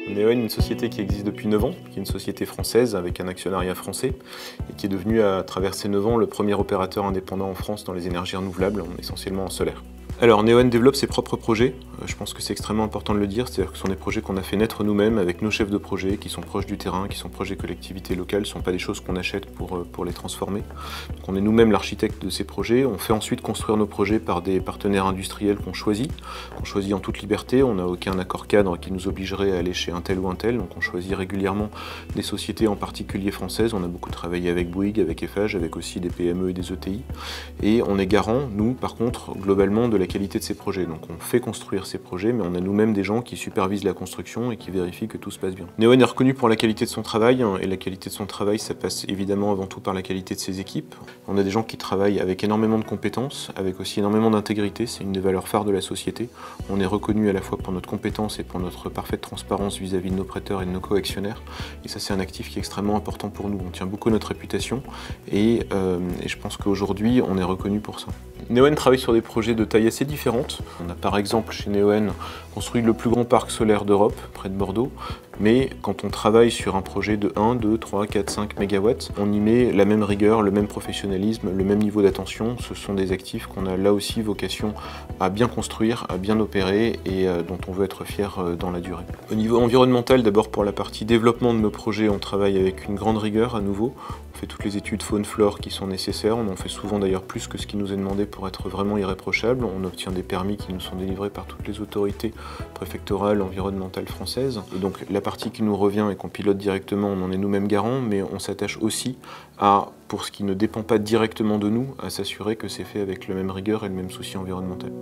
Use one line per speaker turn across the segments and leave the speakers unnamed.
Neoen est une société qui existe depuis 9 ans, qui est une société française avec un actionnariat français et qui est devenue à travers ces 9 ans le premier opérateur indépendant en France dans les énergies renouvelables, essentiellement en solaire. Alors Neoen développe ses propres projets, je pense que c'est extrêmement important de le dire, c'est-à-dire que ce sont des projets qu'on a fait naître nous-mêmes avec nos chefs de projet qui sont proches du terrain, qui sont proches des collectivités locales, ce ne sont pas des choses qu'on achète pour les transformer. Donc on est nous-mêmes l'architecte de ces projets, on fait ensuite construire nos projets par des partenaires industriels qu'on choisit en toute liberté, on n'a aucun accord cadre qui nous obligerait à aller chez un tel ou un tel, donc on choisit régulièrement des sociétés en particulier françaises, on a beaucoup travaillé avec Bouygues, avec Eiffage, avec aussi des PME et des ETI, et on est garant, nous par contre, globalement de la qualité de ces projets. Donc on fait construire ces projets, mais on a nous-mêmes des gens qui supervisent la construction et qui vérifient que tout se passe bien. Neoen est reconnu pour la qualité de son travail, et la qualité de son travail, ça passe évidemment avant tout par la qualité de ses équipes. On a des gens qui travaillent avec énormément de compétences, avec aussi énormément d'intégrité, c'est une des valeurs phares de la société. On est reconnu à la fois pour notre compétence et pour notre parfaite transparence vis-à-vis de nos prêteurs et de nos coactionnaires, et ça c'est un actif qui est extrêmement important pour nous. On tient beaucoup à notre réputation, et je pense qu'aujourd'hui on est reconnu pour ça. Neoen travaille sur des projets de taille assez différente. On a par exemple chez Neoen construit le plus grand parc solaire d'Europe, près de Bordeaux, mais quand on travaille sur un projet de 1, 2, 3, 4, 5 MW, on y met la même rigueur, le même professionnalisme, le même niveau d'attention. Ce sont des actifs qu'on a là aussi vocation à bien construire, à bien opérer et dont on veut être fier dans la durée. Au niveau environnemental, d'abord pour la partie développement de nos projets, on travaille avec une grande rigueur à nouveau. On fait toutes les études faune-flore qui sont nécessaires, on en fait souvent d'ailleurs plus que ce qui nous est demandé pour être vraiment irréprochable. On obtient des permis qui nous sont délivrés par toutes les autorités préfectorales, environnementales françaises. Et donc la partie qui nous revient et qu'on pilote directement, on en est nous-mêmes garants, mais on s'attache aussi à, pour ce qui ne dépend pas directement de nous, à s'assurer que c'est fait avec la même rigueur et le même souci environnemental.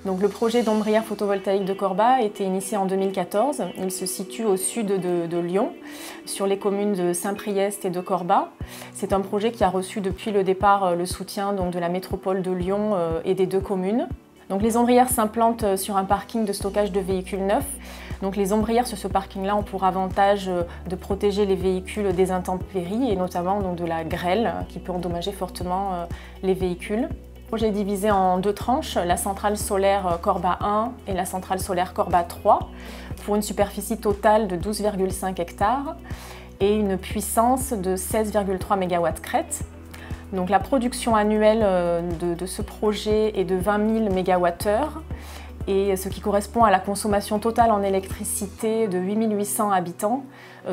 Donc, le projet d'ombrière photovoltaïque de Corba a été initié en 2014. Il se situe au sud de Lyon, sur les communes de Saint-Priest et de Corba. C'est un projet qui a reçu depuis le départ le soutien de la métropole de Lyon et des deux communes. Donc, les ombrières s'implantent sur un parking de stockage de véhicules neufs. Donc, les ombrières sur ce parking-là ont pour avantage de protéger les véhicules des intempéries et notamment de la grêle qui peut endommager fortement les véhicules. Le projet est divisé en deux tranches, la centrale solaire Corba 1 et la centrale solaire Corba 3, pour une superficie totale de 12,5 hectares et une puissance de 16,3 MW crête. Donc la production annuelle de ce projet est de 20 000 MWh, et ce qui correspond à la consommation totale en électricité de 8 800 habitants,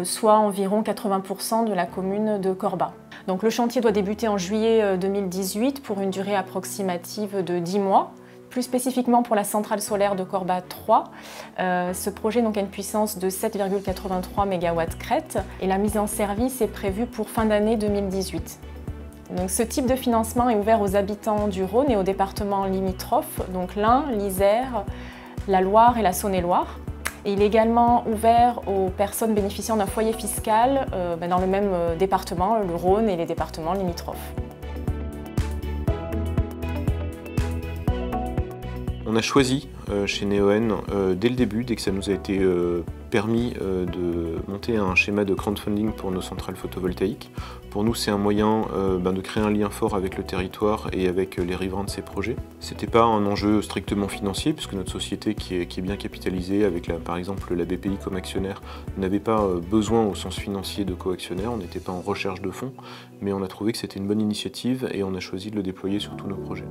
soit environ 80% de la commune de Corba. Donc le chantier doit débuter en juillet 2018 pour une durée approximative de 10 mois. Plus spécifiquement pour la centrale solaire de Corba 3, ce projet a une puissance de 7,83 MW crête et la mise en service est prévue pour fin d'année 2018. Donc, ce type de financement est ouvert aux habitants du Rhône et aux départements limitrophes, donc l'Ain, l'Isère, la Loire et la Saône-et-Loire. Et il est également ouvert aux personnes bénéficiant d'un foyer fiscal dans le même département, le Rhône et les départements limitrophes.
On a choisi chez Neoen, dès le début, dès que ça nous a été permis de monter un schéma de crowdfunding pour nos centrales photovoltaïques. Pour nous, c'est un moyen de créer un lien fort avec le territoire et avec les riverains de ces projets. C'était pas un enjeu strictement financier, puisque notre société qui est bien capitalisée, avec par exemple la BPI comme actionnaire, n'avait pas besoin au sens financier de coactionnaire, on n'était pas en recherche de fonds, mais on a trouvé que c'était une bonne initiative et on a choisi de le déployer sur tous nos projets.